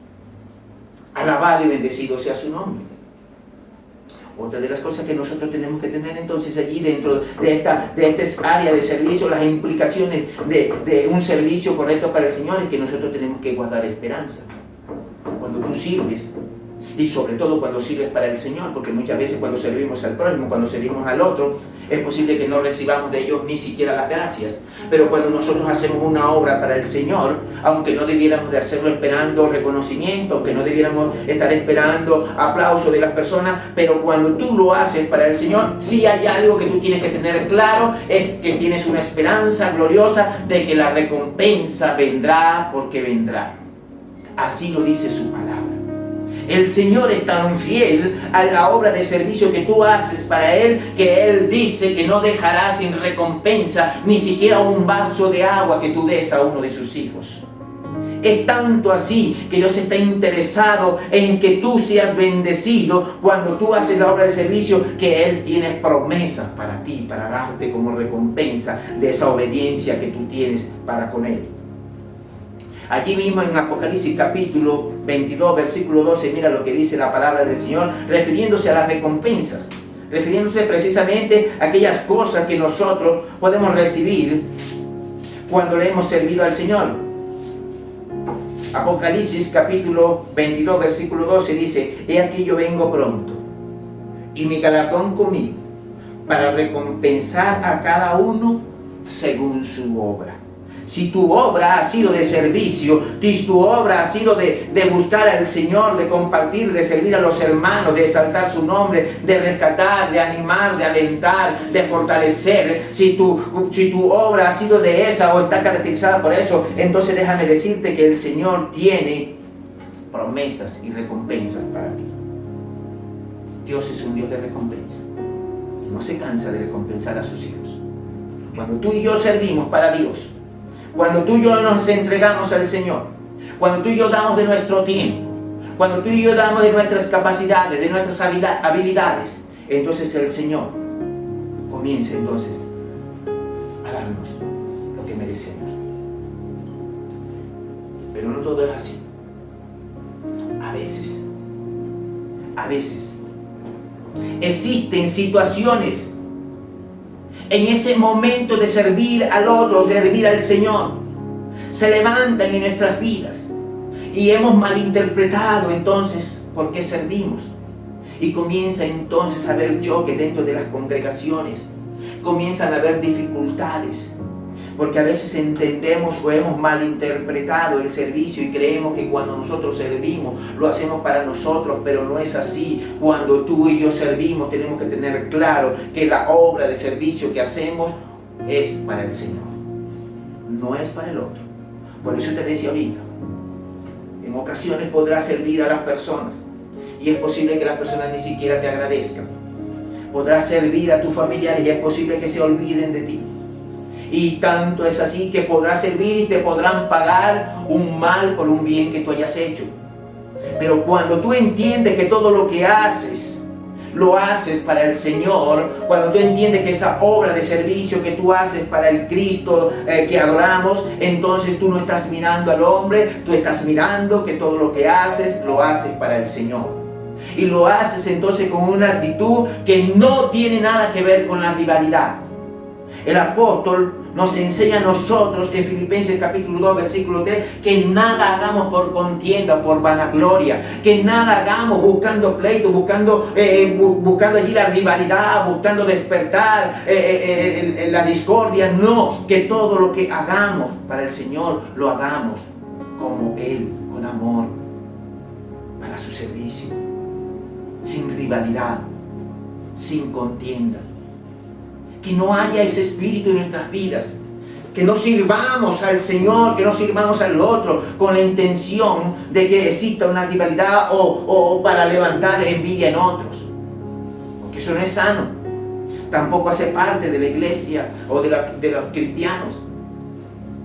A: Alabado y bendecido sea su nombre. Otra de las cosas que nosotros tenemos que tener entonces allí dentro de esta área de servicio, las implicaciones de un servicio correcto para el Señor, es que nosotros tenemos que guardar esperanza. Cuando tú sirves, y sobre todo cuando sirves para el Señor, porque muchas veces cuando servimos al prójimo, cuando servimos al otro, es posible que no recibamos de ellos ni siquiera las gracias. Pero cuando nosotros hacemos una obra para el Señor, aunque no debiéramos de hacerlo esperando reconocimiento, aunque no debiéramos estar esperando aplauso de las personas, pero cuando tú lo haces para el Señor, sí hay algo que tú tienes que tener claro, es que tienes una esperanza gloriosa de que la recompensa vendrá, porque vendrá. Así lo dice su palabra. El Señor es tan fiel a la obra de servicio que tú haces para Él, que Él dice que no dejará sin recompensa ni siquiera un vaso de agua que tú des a uno de sus hijos. Es tanto así que Dios está interesado en que tú seas bendecido cuando tú haces la obra de servicio, que Él tiene promesas para ti, para darte como recompensa de esa obediencia que tú tienes para con Él. Allí mismo en Apocalipsis capítulo 22, versículo 12, mira lo que dice la palabra del Señor, refiriéndose a las recompensas, refiriéndose precisamente a aquellas cosas que nosotros podemos recibir cuando le hemos servido al Señor. Apocalipsis capítulo 22, versículo 12 dice: he aquí yo vengo pronto, y mi galardón conmigo, para recompensar a cada uno según su obra. Si tu obra ha sido de servicio, si tu obra ha sido de buscar al Señor, de compartir, de servir a los hermanos, de exaltar su nombre, de rescatar, de animar, de alentar, de fortalecer, si tu obra ha sido de esa o está caracterizada por eso, entonces déjame decirte que el Señor tiene promesas y recompensas para ti. Dios es un Dios de recompensa y no se cansa de recompensar a sus hijos. Cuando tú y yo servimos para Dios, cuando tú y yo nos entregamos al Señor, cuando tú y yo damos de nuestro tiempo, cuando tú y yo damos de nuestras capacidades, de nuestras habilidades, entonces el Señor comienza entonces a darnos lo que merecemos. Pero no todo es así. A veces existen situaciones en ese momento de servir al otro, de servir al Señor, se levantan en nuestras vidas y hemos malinterpretado entonces por qué servimos. Y comienza entonces a haber choque dentro de las congregaciones, comienzan a haber dificultades, Porque a veces entendemos o hemos malinterpretado el servicio y creemos que cuando nosotros servimos lo hacemos para nosotros, pero no es así. Cuando tú y yo servimos tenemos que tener claro que la obra de servicio que hacemos es para el Señor, no es para el otro. Por eso te decía ahorita, en ocasiones podrás servir a las personas y es posible que las personas ni siquiera te agradezcan. Podrás servir a tus familiares y es posible que se olviden de ti. Y tanto es así que podrás servir y te podrán pagar un mal por un bien que tú hayas hecho. Pero cuando tú entiendes que todo lo que haces, lo haces para el Señor, cuando tú entiendes que esa obra de servicio que tú haces para el Cristo que adoramos, entonces tú no estás mirando al hombre, tú estás mirando que todo lo que haces, lo haces para el Señor. Y lo haces entonces con una actitud que no tiene nada que ver con la rivalidad. El apóstol nos enseña a nosotros en Filipenses capítulo 2 versículo 3 que nada hagamos por contienda, por vanagloria, que nada hagamos buscando pleito, buscando allí la rivalidad, buscando despertar la discordia. No, que todo lo que hagamos para el Señor lo hagamos como Él, con amor, para su servicio, sin rivalidad, sin contienda. Que no haya ese espíritu en nuestras vidas, que no sirvamos al Señor, que no sirvamos al otro con la intención de que exista una rivalidad o para levantar envidia en otros, porque eso no es sano, tampoco hace parte de la iglesia o de los cristianos.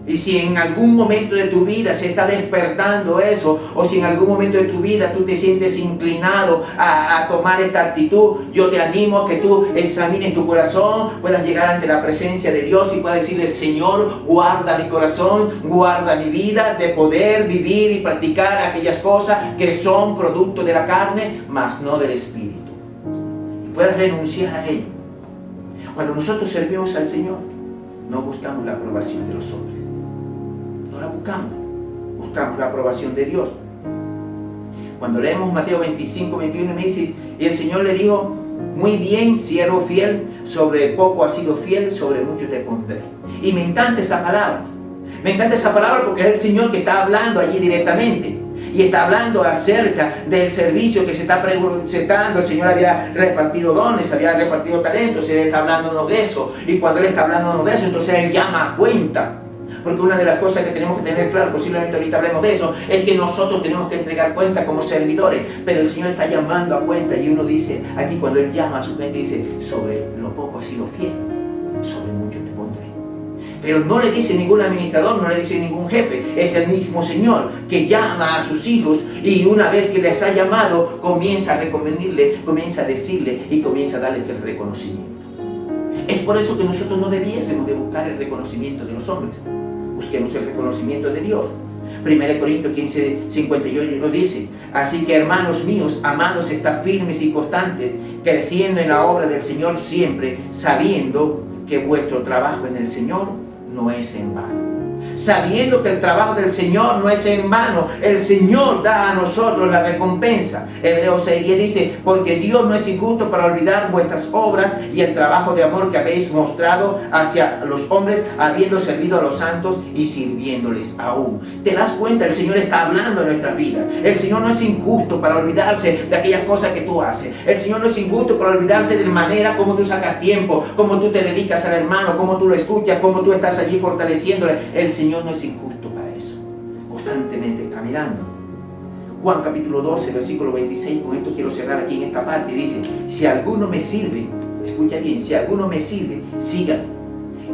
A: Y si en algún momento de tu vida se está despertando eso, o si en algún momento de tu vida tú te sientes inclinado a tomar esta actitud, yo te animo a que tú examines tu corazón, puedas llegar ante la presencia de Dios y puedas decirle: Señor, guarda mi corazón, guarda mi vida de poder vivir y practicar aquellas cosas que son producto de la carne, mas no del Espíritu. Y puedas renunciar a ello. Cuando nosotros servimos al Señor, no buscamos la aprobación de los hombres. No la buscamos la aprobación de Dios. Cuando leemos Mateo 25, 21, me dice: y el Señor le dijo: muy bien, siervo fiel, sobre poco has sido fiel, sobre mucho te pondré. Y me encanta esa palabra. Me encanta esa palabra porque es el Señor que está hablando allí directamente. Y está hablando acerca del servicio que se está presentando. El Señor había repartido dones, había repartido talentos. Él está hablándonos de eso. Y cuando Él está hablándonos de eso, entonces Él llama a cuenta. Porque una de las cosas que tenemos que tener claro, posiblemente ahorita hablemos de eso, es que nosotros tenemos que entregar cuenta como servidores. Pero el Señor está llamando a cuenta y uno dice, aquí cuando Él llama a su gente, dice: sobre lo poco has sido fiel, sobre mucho te pondré. Pero no le dice ningún administrador, no le dice ningún jefe. Es el mismo Señor que llama a sus hijos y una vez que les ha llamado, comienza a recomendarle, comienza a decirle y comienza a darles el reconocimiento. Es por eso que nosotros no debiésemos de buscar el reconocimiento de los hombres. Busquemos el reconocimiento de Dios. 1 Corintios 15, 58 dice: así que, hermanos míos, amados, estad firmes y constantes, creciendo en la obra del Señor siempre, sabiendo que vuestro trabajo en el Señor no es en vano. Sabiendo que el trabajo del Señor no es en vano. El Señor da a nosotros la recompensa. Hebreos 6:10 dice: porque Dios no es injusto para olvidar vuestras obras y el trabajo de amor que habéis mostrado hacia los hombres, habiendo servido a los santos y sirviéndoles aún. ¿Te das cuenta? El Señor está hablando en nuestra vida. El Señor no es injusto para olvidarse de aquellas cosas que tú haces. El Señor no es injusto para olvidarse de la manera como tú sacas tiempo, como tú te dedicas al hermano, como tú lo escuchas, como tú estás allí fortaleciéndole. El Señor no es injusto para eso. Constantemente está mirando. Juan capítulo 12, versículo 26, con esto quiero cerrar aquí en esta parte, dice: si alguno me sirve, escucha bien, si alguno me sirve, sígame.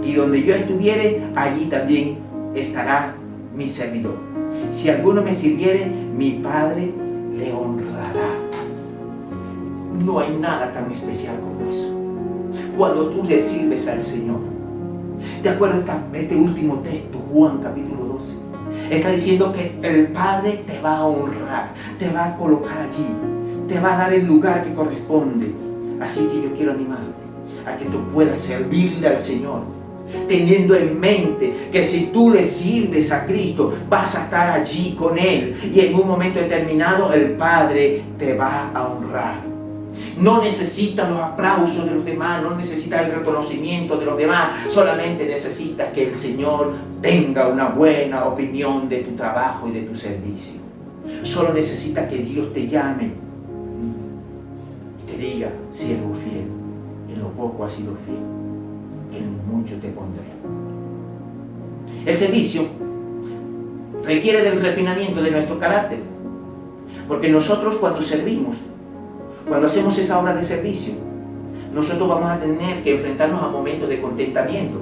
A: Y donde yo estuviere, allí también estará mi servidor. Si alguno me sirviere, mi Padre le honrará. No hay nada tan especial como eso. Cuando tú le sirves al Señor. ¿Te acuerdas este último texto, Juan capítulo 12? Está diciendo que el Padre te va a honrar, te va a colocar allí, te va a dar el lugar que corresponde. Así que yo quiero animarte a que tú puedas servirle al Señor, teniendo en mente que si tú le sirves a Cristo, vas a estar allí con Él y en un momento determinado el Padre te va a honrar. No necesitas los aplausos de los demás, no necesitas el reconocimiento de los demás, solamente necesitas que el Señor tenga una buena opinión de tu trabajo y de tu servicio. Solo necesitas que Dios te llame y te diga: siervo fiel, en lo poco has sido fiel, en mucho te pondré. El servicio requiere del refinamiento de nuestro carácter, porque nosotros cuando servimos, cuando hacemos esa obra de servicio, nosotros vamos a tener que enfrentarnos a momentos de contentamiento.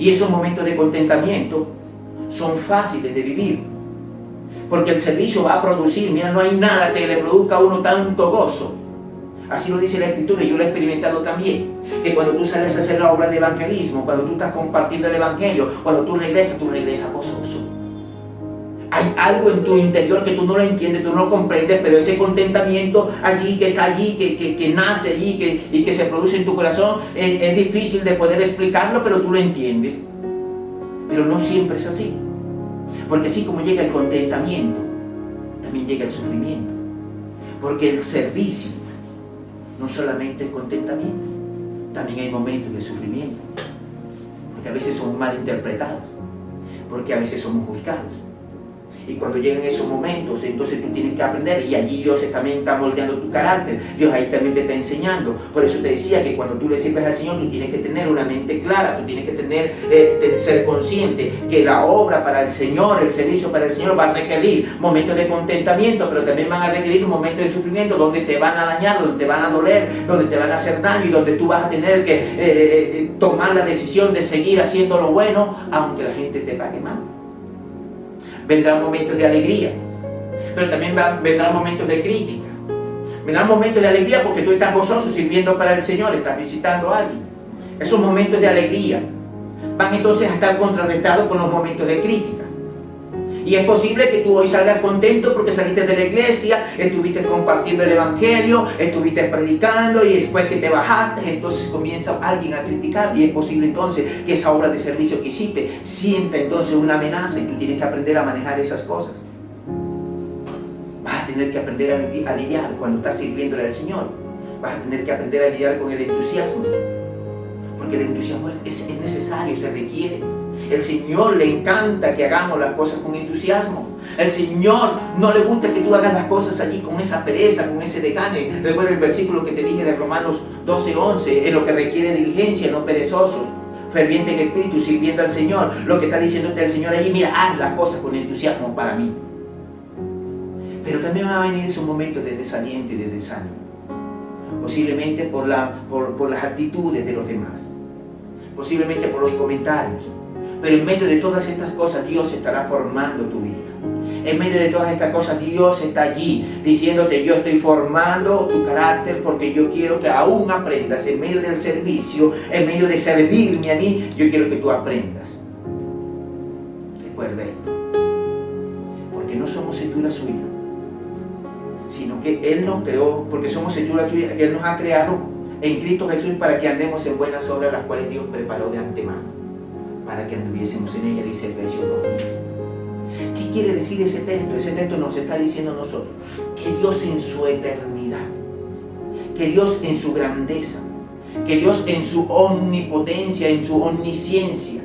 A: Y esos momentos de contentamiento son fáciles de vivir, porque el servicio va a producir, mira, no hay nada que le produzca a uno tanto gozo. Así lo dice la Escritura, y yo lo he experimentado también, que cuando tú sales a hacer la obra de evangelismo, cuando tú estás compartiendo el Evangelio, cuando tú regresas gozoso. Hay algo en tu interior que tú no lo entiendes, tú no lo comprendes, pero ese contentamiento allí, que está allí, que nace allí y que se produce en tu corazón, es difícil de poder explicarlo, pero tú lo entiendes. Pero no siempre es así. Porque así como llega el contentamiento, también llega el sufrimiento. Porque el servicio no solamente es contentamiento, también hay momentos de sufrimiento. Porque a veces somos mal interpretados, porque a veces somos juzgados. Y cuando llegan esos momentos, entonces tú tienes que aprender, y allí Dios también está moldeando tu carácter. Dios ahí también te está enseñando. Por eso te decía que cuando tú le sirves al Señor, tú tienes que tener una mente clara, tú tienes que tener, ser consciente que la obra para el Señor, el servicio para el Señor va a requerir momentos de contentamiento, pero también van a requerir un momento de sufrimiento donde te van a dañar, donde te van a doler, donde te van a hacer daño, y donde tú vas a tener que tomar la decisión de seguir haciendo lo bueno, aunque la gente te pague mal. Vendrán momentos de alegría, pero también vendrán momentos de crítica. Vendrán momentos de alegría porque tú estás gozoso sirviendo para el Señor, estás visitando a alguien. Esos momentos de alegría van entonces a estar contrarrestados con los momentos de crítica. Y es posible que tú hoy salgas contento porque saliste de la iglesia, estuviste compartiendo el Evangelio, estuviste predicando, y después que te bajaste, entonces comienza alguien a criticar, y es posible entonces que esa obra de servicio que hiciste sienta entonces una amenaza, y tú tienes que aprender a manejar esas cosas. Vas a tener que aprender a lidiar cuando estás sirviéndole al Señor. Vas a tener que aprender a lidiar con el entusiasmo, porque el entusiasmo es necesario, se requiere. El Señor le encanta que hagamos las cosas con entusiasmo. El Señor no le gusta que tú hagas las cosas allí con esa pereza, con ese desgane. Recuerda el versículo que te dije de Romanos 12:11, en lo que requiere diligencia, no perezosos, ferviente en espíritu, sirviendo al Señor. Lo que está diciéndote el Señor allí: mira, haz las cosas con entusiasmo para mí. Pero también van a venir esos momentos de desaliento y de desánimo, posiblemente por las actitudes de los demás, posiblemente por los comentarios. Pero en medio de todas estas cosas, Dios estará formando tu vida. En medio de todas estas cosas, Dios está allí diciéndote: yo estoy formando tu carácter, porque yo quiero que aún aprendas. En medio del servicio, en medio de servirme a mí, yo quiero que tú aprendas. Recuerda esto, porque no somos hechura suya, sino que Él nos creó, porque somos hechura suya, que Él nos ha creado en Cristo Jesús para que andemos en buenas obras, las cuales Dios preparó de antemano para que anduviésemos en ella, dice Efesios 2:10. ¿Qué quiere decir ese texto? Ese texto nos está diciendo a nosotros que Dios en su eternidad, que Dios en su grandeza, que Dios en su omnipotencia, en su omnisciencia,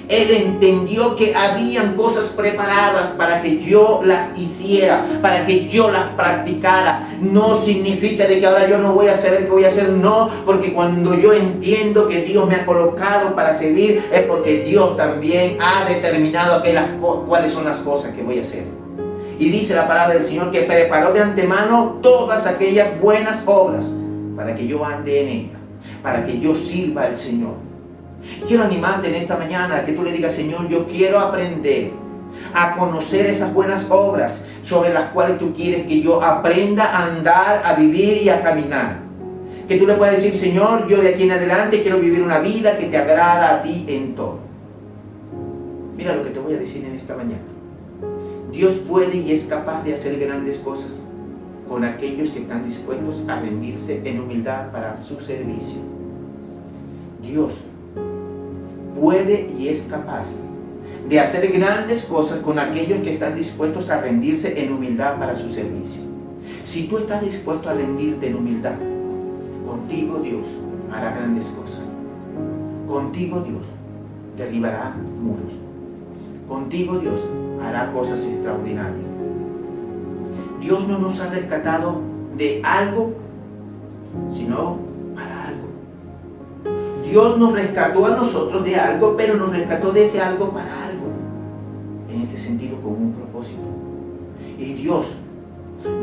A: Él entendió que habían cosas preparadas para que yo las hiciera, para que yo las practicara. No significa de que ahora yo no voy a saber qué voy a hacer, no, porque cuando yo entiendo que Dios me ha colocado para servir, es porque Dios también ha determinado cuáles son las cosas que voy a hacer. Y dice la palabra del Señor que preparó de antemano todas aquellas buenas obras para que yo ande en ella, para que yo sirva al Señor. Quiero animarte en esta mañana a que tú le digas: Señor, yo quiero aprender a conocer esas buenas obras sobre las cuales tú quieres que yo aprenda a andar, a vivir y a caminar. Que tú le puedas decir: Señor, yo de aquí en adelante quiero vivir una vida que te agrada a ti en todo. Mira lo que te voy a decir en esta mañana. Dios puede y es capaz de hacer grandes cosas con aquellos que están dispuestos a rendirse en humildad para su servicio. Dios puede y es capaz de hacer grandes cosas con aquellos que están dispuestos a rendirse en humildad para su servicio. Si tú estás dispuesto a rendirte en humildad, contigo Dios hará grandes cosas. Contigo Dios derribará muros. Contigo Dios hará cosas extraordinarias. Dios no nos ha rescatado de algo, sino para algo. Dios nos rescató a nosotros de algo, pero nos rescató de ese algo para algo. En este sentido, con un propósito. Y Dios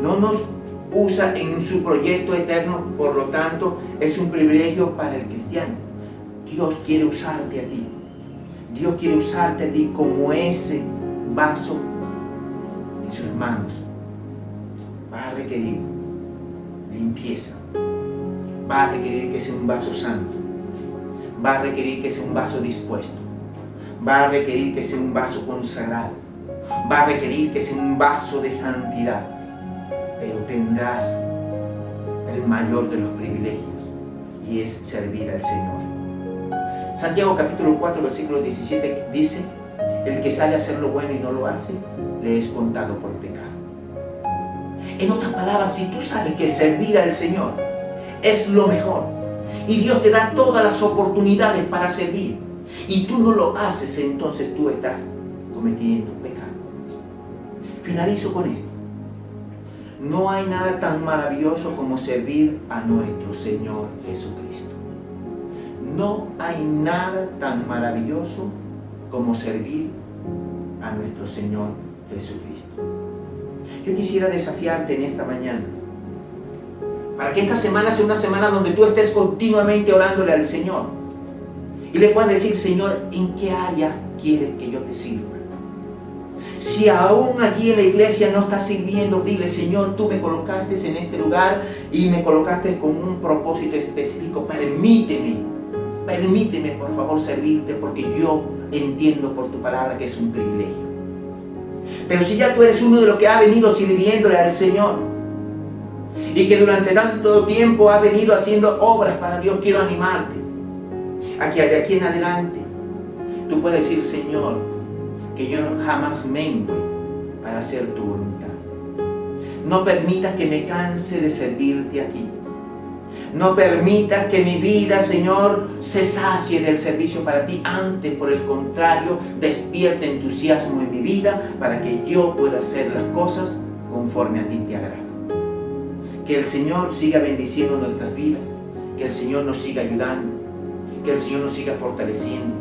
A: no nos usa en su proyecto eterno, por lo tanto, es un privilegio para el cristiano. Dios quiere usarte a ti. Dios quiere usarte a ti como ese vaso en sus manos. Va a requerir limpieza. Va a requerir que sea un vaso santo. Va a requerir que sea un vaso dispuesto. Va a requerir que sea un vaso consagrado. Va a requerir que sea un vaso de santidad. Pero tendrás el mayor de los privilegios, y es servir al Señor. Santiago capítulo 4 versículo 17 dice: el que sabe hacer lo bueno y no lo hace, le es contado por pecado. En otras palabras, si tú sabes que servir al Señor es lo mejor, y Dios te da todas las oportunidades para servir, y tú no lo haces, entonces tú estás cometiendo pecado. Finalizo con esto. No hay nada tan maravilloso como servir a nuestro Señor Jesucristo. No hay nada tan maravilloso como servir a nuestro Señor Jesucristo. Yo quisiera desafiarte en esta mañana, para que esta semana sea una semana donde tú estés continuamente orándole al Señor y le puedas decir: Señor, ¿en qué área quieres que yo te sirva? Si aún allí en la iglesia no estás sirviendo, dile: Señor, tú me colocaste en este lugar y me colocaste con un propósito específico. Permíteme por favor servirte, porque yo entiendo por tu palabra que es un privilegio. Pero si ya tú eres uno de los que ha venido sirviéndole al Señor y que durante tanto tiempo ha venido haciendo obras para Dios, quiero animarte a que de aquí en adelante tú puedes decir: Señor, que yo jamás mengue para hacer tu voluntad. No permitas que me canse de servirte aquí. No permitas que mi vida, Señor, se sacie del servicio para ti. Antes, por el contrario, despierte entusiasmo en mi vida para que yo pueda hacer las cosas conforme a ti te agrada. Que el Señor siga bendiciendo nuestras vidas. Que el Señor nos siga ayudando. Que el Señor nos siga fortaleciendo.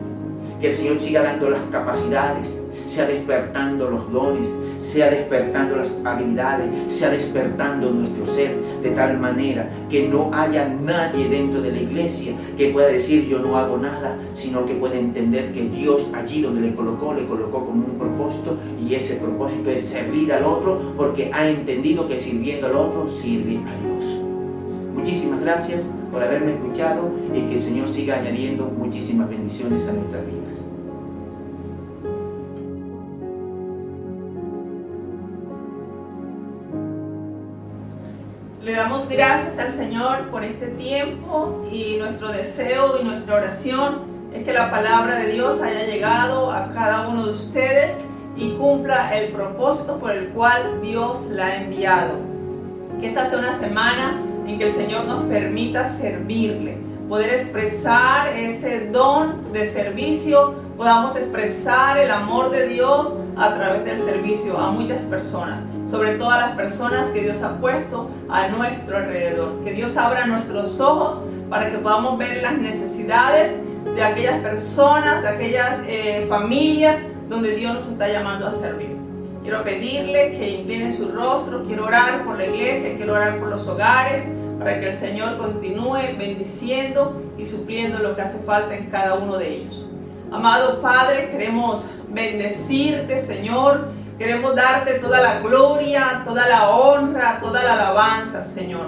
A: Que el Señor siga dando las capacidades, sea despertando los dones, sea despertando las habilidades, sea despertando nuestro ser, de tal manera que no haya nadie dentro de la iglesia que pueda decir: yo no hago nada, sino que pueda entender que Dios allí donde le colocó como un propósito, y ese propósito es servir al otro, porque ha entendido que sirviendo al otro sirve a Dios. Muchísimas gracias por haberme escuchado, y que el Señor siga añadiendo muchísimas bendiciones a nuestras vidas.
B: Le damos gracias al Señor por este tiempo, y nuestro deseo y nuestra oración es que la palabra de Dios haya llegado a cada uno de ustedes y cumpla el propósito por el cual Dios la ha enviado. Que esta sea una semana en que el Señor nos permita servirle, poder expresar ese don de servicio, podamos expresar el amor de Dios a través del servicio a muchas personas, sobre todo a las personas que Dios ha puesto a nuestro alrededor. Que Dios abra nuestros ojos para que podamos ver las necesidades de aquellas personas, de aquellas familias donde Dios nos está llamando a servir. Quiero pedirle que incline su rostro, quiero orar por la iglesia, quiero orar por los hogares, para que el Señor continúe bendiciendo y supliendo lo que hace falta en cada uno de ellos. Amado Padre, queremos bendecirte, Señor. Queremos darte toda la gloria, toda la honra, toda la alabanza, Señor.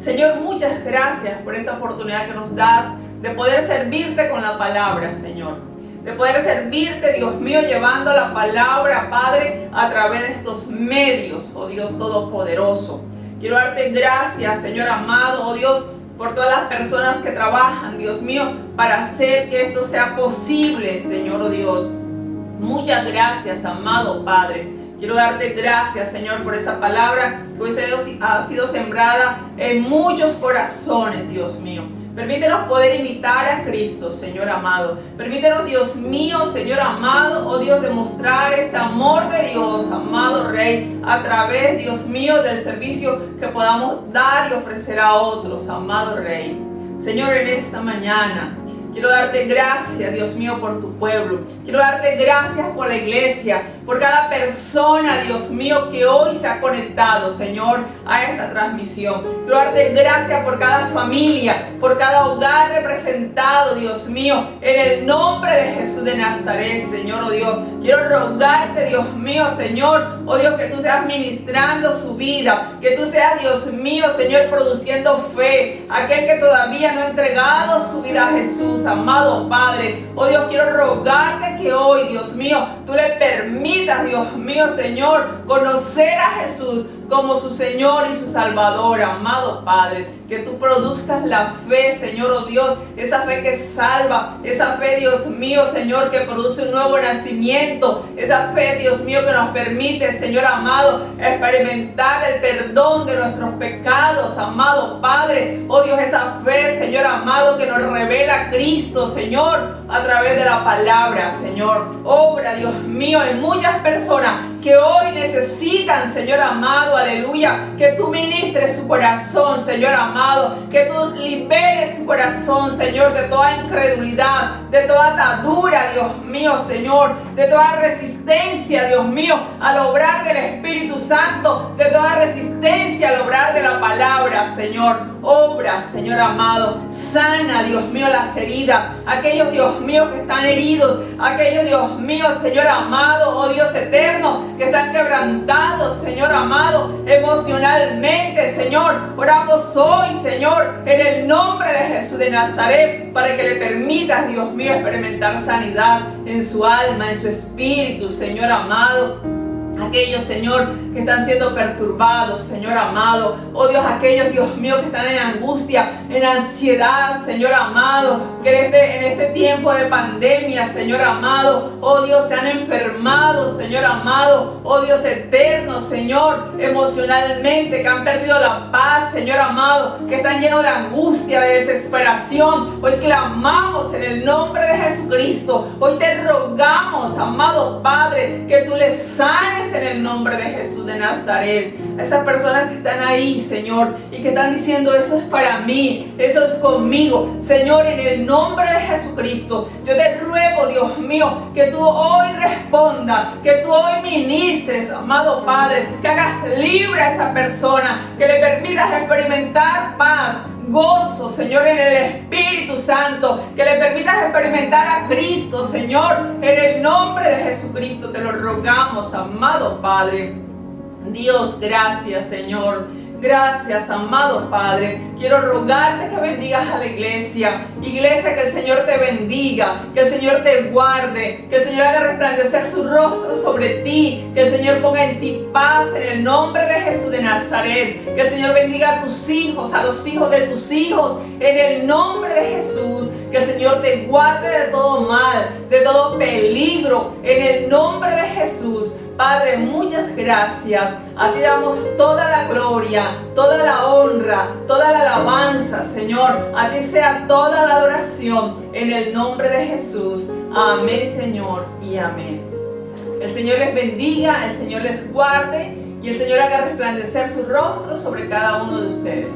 B: Señor, muchas gracias por esta oportunidad que nos das de poder servirte con la palabra, Señor. De poder servirte, Dios mío, llevando la palabra, Padre, a través de estos medios, oh Dios Todopoderoso. Quiero darte gracias, Señor amado, oh Dios, por todas las personas que trabajan, Dios mío, para hacer que esto sea posible, Señor, oh Dios. Muchas gracias, amado Padre. Quiero darte gracias, Señor, por esa palabra que hoy ha sido sembrada en muchos corazones, Dios mío. Permítenos poder imitar a Cristo, Señor amado. Permítenos, Dios mío, Señor amado, oh Dios, demostrar ese amor de Dios, amado Rey, a través, Dios mío, del servicio que podamos dar y ofrecer a otros, amado Rey. Señor, en esta mañana quiero darte gracias, Dios mío, por tu pueblo. Quiero darte gracias por la iglesia, por cada persona, Dios mío, que hoy se ha conectado, Señor, a esta transmisión. Quiero darte gracias por cada familia, por cada hogar representado, Dios mío, en el nombre de Jesús de Nazaret, Señor, oh Dios. Quiero rogarte, Dios mío, Señor, oh Dios, que tú seas ministrando su vida, que tú seas, Dios mío, Señor, produciendo fe. Aquel que todavía no ha entregado su vida a Jesús, amado Padre, oh Dios, quiero rogarte que hoy, Dios mío, tú le permitas, Dios mío, Señor, conocer a Jesús como su Señor y su Salvador, amado Padre. Que tú produzcas la fe, Señor, oh Dios, esa fe que salva, esa fe, Dios mío, Señor, que produce un nuevo nacimiento, esa fe, Dios mío, que nos permite, Señor amado, experimentar el perdón de nuestros pecados, amado Padre, oh Dios, esa fe, Señor amado, que nos revela a Cristo, Señor, a través de la palabra, Señor. Obra, Dios mío, en muchas personas que hoy necesitan, Señor amado, aleluya, que tú ministres su corazón, Señor amado, que tú liberes su corazón, Señor, de toda incredulidad, de toda atadura, Dios mío, Señor, de toda resistencia, Dios mío, al obrar del Espíritu Santo, de toda resistencia al obrar de la palabra, Señor. Obra, Señor amado, sana, Dios mío, las heridas, aquellos, Dios mío, que están heridos, aquellos, Dios mío, Señor amado, oh Dios eterno, que están quebrantados, Señor amado, emocionalmente, Señor. Oramos hoy, Señor, en el nombre de Jesús de Nazaret, para que le permitas, Dios mío, experimentar sanidad en su alma, en su espíritu, Señor amado. Aquellos, Señor, que están siendo perturbados, Señor amado. Oh Dios, aquellos, Dios mío, que están en angustia, en ansiedad, Señor amado. Que en este tiempo de pandemia, Señor amado, oh Dios, se han enfermado, Señor amado. Oh Dios eterno, Señor, emocionalmente, que han perdido la paz, Señor amado. Que están llenos de angustia, de desesperación. Hoy clamamos en el nombre de Jesucristo. Hoy te rogamos, amado Padre, que tú les sanes en el nombre de Jesús de Nazaret. A esas personas que están ahí, Señor, y que están diciendo: eso es para mí, eso es conmigo, Señor, en el nombre de Jesucristo, yo te ruego, Dios mío, que tú hoy respondas, que tú hoy ministres, amado Padre, que hagas libre a esa persona, que le permitas experimentar paz, gozo, Señor, en el Espíritu Santo, que le permitas experimentar a Cristo, Señor, en el nombre de Jesucristo te lo rogamos, amado Padre. Dios, gracias, Señor. Gracias, amado Padre. Quiero rogarte que bendigas a la iglesia. Iglesia, que el Señor te bendiga, que el Señor te guarde, que el Señor haga resplandecer su rostro sobre ti, que el Señor ponga en ti paz en el nombre de Jesús de Nazaret, que el Señor bendiga a tus hijos, a los hijos de tus hijos, en el nombre de Jesús, que el Señor te guarde de todo mal, de todo peligro, en el nombre de Jesús. Padre, muchas gracias. A ti damos toda la gloria, toda la honra, toda la alabanza, Señor. A ti sea toda la adoración en el nombre de Jesús. Amén, Señor, y amén. El Señor les bendiga, el Señor les guarde y el Señor haga resplandecer su rostro sobre cada uno de ustedes.